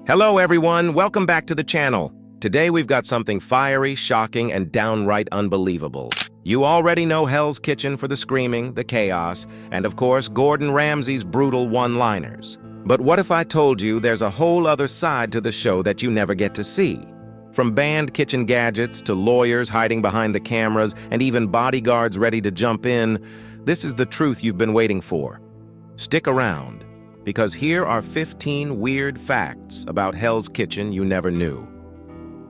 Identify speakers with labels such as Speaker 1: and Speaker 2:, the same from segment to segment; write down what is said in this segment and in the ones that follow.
Speaker 1: Hello everyone, welcome back to the channel. Today we've got something fiery, shocking, and downright unbelievable. You already know Hell's Kitchen for the screaming, the chaos, and of course Gordon Ramsay's brutal one-liners. But what if I told you there's a whole other side to the show that you never get to see? From banned kitchen gadgets to lawyers hiding behind the cameras and even bodyguards ready to jump in, this is the truth you've been waiting for. Stick around, because here are 15 weird facts about Hell's Kitchen you never knew.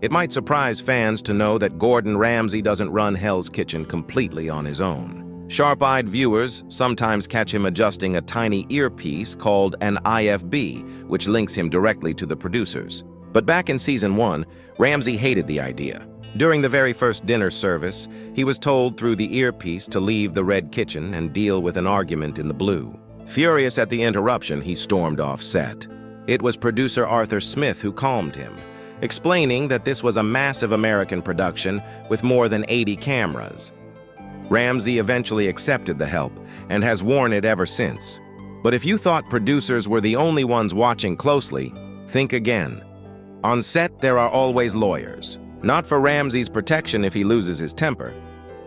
Speaker 1: It might surprise fans to know that Gordon Ramsay doesn't run Hell's Kitchen completely on his own. Sharp-eyed viewers sometimes catch him adjusting a tiny earpiece called an IFB, which links him directly to the producers. But back in Season 1, Ramsay hated the idea. During the very first dinner service, he was told through the earpiece to leave the red kitchen and deal with an argument in the blue. Furious at the interruption, he stormed off set. It was producer Arthur Smith who calmed him, explaining that this was a massive American production with more than 80 cameras. Ramsay eventually accepted the help and has worn it ever since. But if you thought producers were the only ones watching closely, think again. On set, there are always lawyers, not for Ramsay's protection if he loses his temper,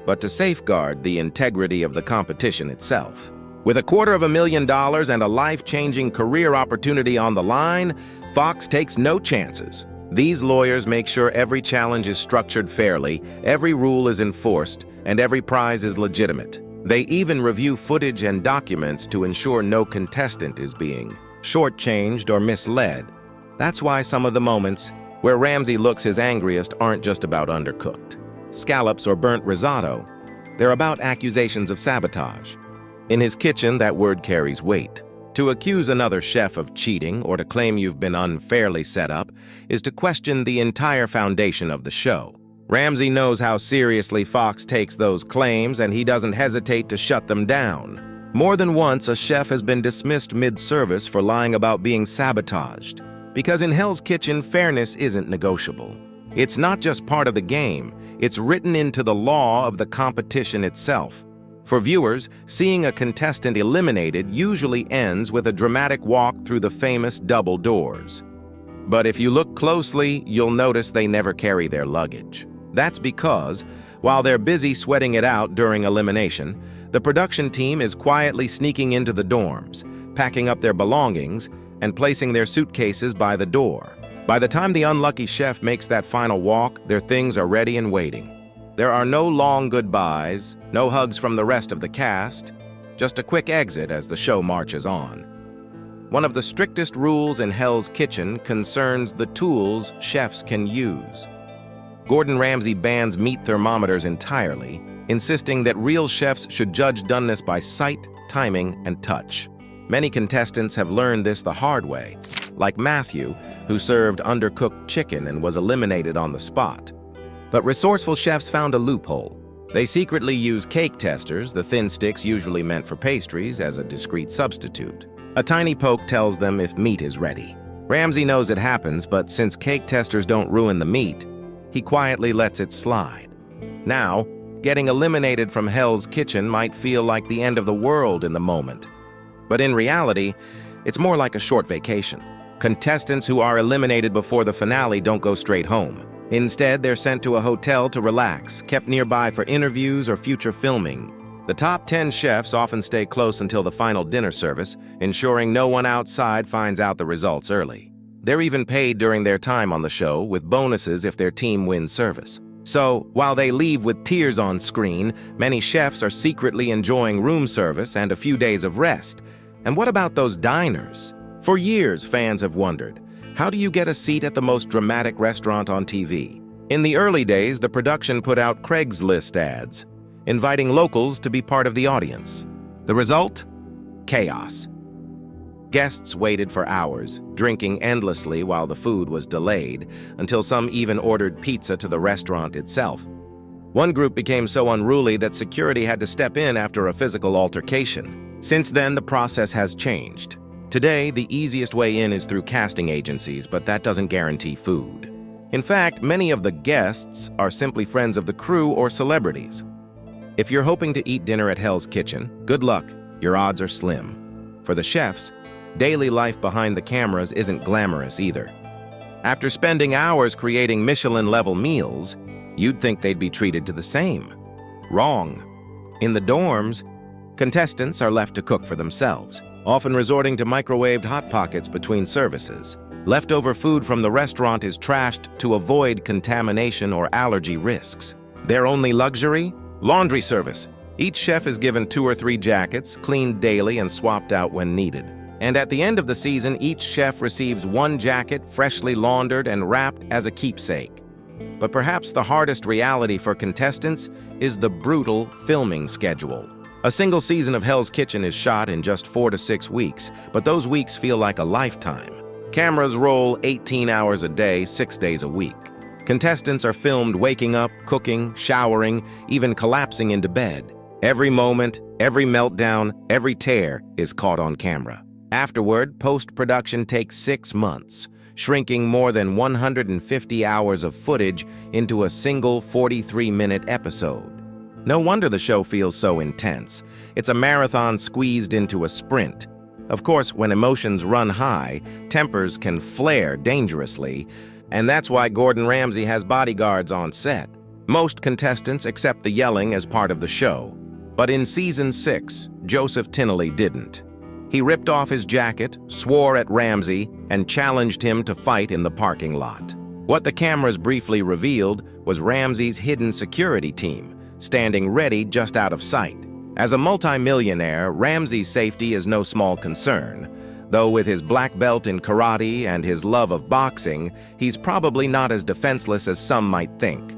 Speaker 1: but to safeguard the integrity of the competition itself. With $250,000 and a life-changing career opportunity on the line, Fox takes no chances. These lawyers make sure every challenge is structured fairly, every rule is enforced, and every prize is legitimate. They even review footage and documents to ensure no contestant is being shortchanged or misled. That's why some of the moments where Ramsay looks his angriest aren't just about undercooked scallops or burnt risotto. They're about accusations of sabotage. In his kitchen, that word carries weight. To accuse another chef of cheating or to claim you've been unfairly set up is to question the entire foundation of the show. Ramsay knows how seriously Fox takes those claims, and he doesn't hesitate to shut them down. More than once, a chef has been dismissed mid-service for lying about being sabotaged. Because in Hell's Kitchen, fairness isn't negotiable. It's not just part of the game, it's written into the law of the competition itself. For viewers, seeing a contestant eliminated usually ends with a dramatic walk through the famous double doors. But if you look closely, you'll notice they never carry their luggage. That's because, while they're busy sweating it out during elimination, the production team is quietly sneaking into the dorms, packing up their belongings, and placing their suitcases by the door. By the time the unlucky chef makes that final walk, their things are ready and waiting. There are no long goodbyes, no hugs from the rest of the cast, just a quick exit as the show marches on. One of the strictest rules in Hell's Kitchen concerns the tools chefs can use. Gordon Ramsay bans meat thermometers entirely, insisting that real chefs should judge doneness by sight, timing, and touch. Many contestants have learned this the hard way, like Matthew, who served undercooked chicken and was eliminated on the spot. But resourceful chefs found a loophole. They secretly use cake testers, the thin sticks usually meant for pastries, as a discreet substitute. A tiny poke tells them if meat is ready. Ramsay knows it happens, but since cake testers don't ruin the meat, he quietly lets it slide. Now, getting eliminated from Hell's Kitchen might feel like the end of the world in the moment. But in reality, it's more like a short vacation. Contestants who are eliminated before the finale don't go straight home. Instead, they're sent to a hotel to relax, kept nearby for interviews or future filming. The top 10 chefs often stay close until the final dinner service, ensuring no one outside finds out the results early. They're even paid during their time on the show, with bonuses if their team wins service. So, while they leave with tears on screen, many chefs are secretly enjoying room service and a few days of rest. And what about those diners? For years, fans have wondered, how do you get a seat at the most dramatic restaurant on TV? In the early days, the production put out Craigslist ads, inviting locals to be part of the audience. The result? Chaos. Guests waited for hours, drinking endlessly while the food was delayed, until some even ordered pizza to the restaurant itself. One group became so unruly that security had to step in after a physical altercation. Since then, the process has changed. Today, the easiest way in is through casting agencies, but that doesn't guarantee food. In fact, many of the guests are simply friends of the crew or celebrities. If you're hoping to eat dinner at Hell's Kitchen, good luck, your odds are slim. For the chefs, daily life behind the cameras isn't glamorous either. After spending hours creating Michelin-level meals, you'd think they'd be treated to the same. Wrong. In the dorms, contestants are left to cook for themselves, often resorting to microwaved Hot Pockets between services. Leftover food from the restaurant is trashed to avoid contamination or allergy risks. Their only luxury? Laundry service. Each chef is given 2 or 3 jackets, cleaned daily and swapped out when needed. And at the end of the season, each chef receives 1 jacket, freshly laundered and wrapped as a keepsake. But perhaps the hardest reality for contestants is the brutal filming schedule. A single season of Hell's Kitchen is shot in just 4 to 6 weeks, but those weeks feel like a lifetime. Cameras roll 18 hours a day, 6 days a week. Contestants are filmed waking up, cooking, showering, even collapsing into bed. Every moment, every meltdown, every tear is caught on camera. Afterward, post-production takes 6 months, shrinking more than 150 hours of footage into a single 43-minute episode. No wonder the show feels so intense. It's a marathon squeezed into a sprint. Of course, when emotions run high, tempers can flare dangerously, and that's why Gordon Ramsay has bodyguards on set. Most contestants accept the yelling as part of the show. But in Season 6, Joseph Tineley didn't. He ripped off his jacket, swore at Ramsay, and challenged him to fight in the parking lot. What the cameras briefly revealed was Ramsay's hidden security team, standing ready just out of sight. As a multimillionaire, Ramsay's safety is no small concern, though with his black belt in karate and his love of boxing, he's probably not as defenseless as some might think.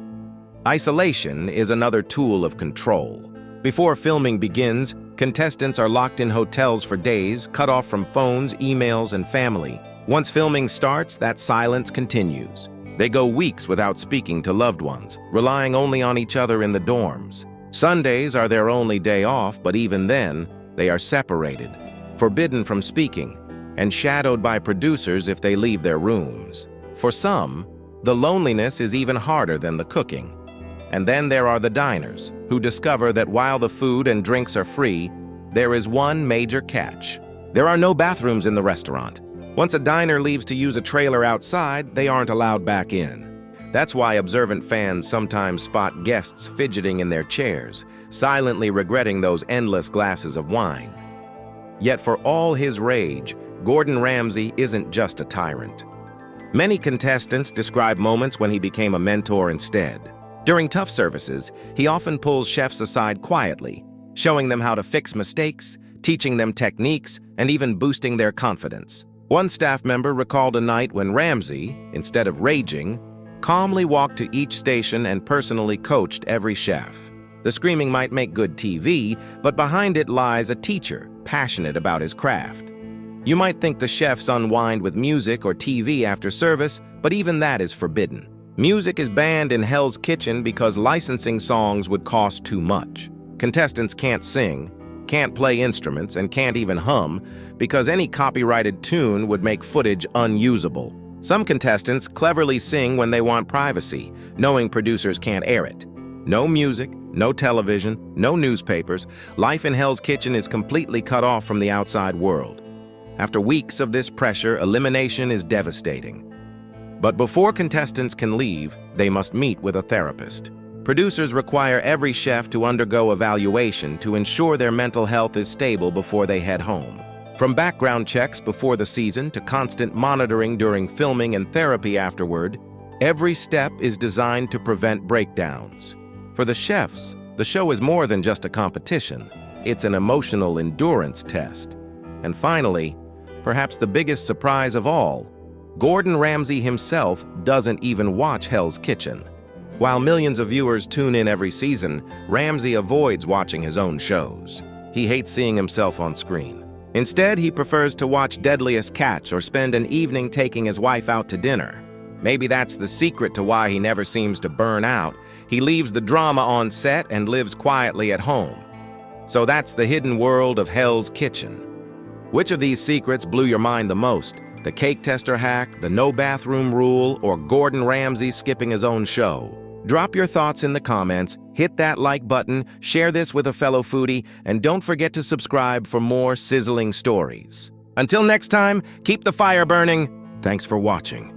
Speaker 1: Isolation is another tool of control. Before filming begins, contestants are locked in hotels for days, cut off from phones, emails, and family. Once filming starts, that silence continues. They go weeks without speaking to loved ones, relying only on each other in the dorms. Sundays are their only day off, but even then, they are separated, forbidden from speaking, and shadowed by producers if they leave their rooms. For some, the loneliness is even harder than the cooking. And then there are the diners, who discover that while the food and drinks are free, there is one major catch. There are no bathrooms in the restaurant. Once a diner leaves to use a trailer outside, they aren't allowed back in. That's why observant fans sometimes spot guests fidgeting in their chairs, silently regretting those endless glasses of wine. Yet for all his rage, Gordon Ramsay isn't just a tyrant. Many contestants describe moments when he became a mentor instead. During tough services, he often pulls chefs aside quietly, showing them how to fix mistakes, teaching them techniques, and even boosting their confidence. One staff member recalled a night when Ramsay, instead of raging, calmly walked to each station and personally coached every chef. The screaming might make good TV, but behind it lies a teacher, passionate about his craft. You might think the chefs unwind with music or TV after service, but even that is forbidden. Music is banned in Hell's Kitchen because licensing songs would cost too much. Contestants can't sing, can't play instruments, and can't even hum because any copyrighted tune would make footage unusable. Some contestants cleverly sing when they want privacy, knowing producers can't air it. No music, no television, no newspapers. Life in Hell's Kitchen is completely cut off from the outside world. After weeks of this pressure, elimination is devastating. But before contestants can leave, they must meet with a therapist. Producers require every chef to undergo evaluation to ensure their mental health is stable before they head home. From background checks before the season to constant monitoring during filming and therapy afterward, every step is designed to prevent breakdowns. For the chefs, the show is more than just a competition. It's an emotional endurance test. And finally, perhaps the biggest surprise of all, Gordon Ramsay himself doesn't even watch Hell's Kitchen. While millions of viewers tune in every season, Ramsay avoids watching his own shows. He hates seeing himself on screen. Instead, he prefers to watch Deadliest Catch or spend an evening taking his wife out to dinner. Maybe that's the secret to why he never seems to burn out. He leaves the drama on set and lives quietly at home. So that's the hidden world of Hell's Kitchen. Which of these secrets blew your mind the most? The cake tester hack, the no bathroom rule, or Gordon Ramsay skipping his own show? Drop your thoughts in the comments, hit that like button, share this with a fellow foodie, and don't forget to subscribe for more sizzling stories. Until next time, keep the fire burning. Thanks for watching.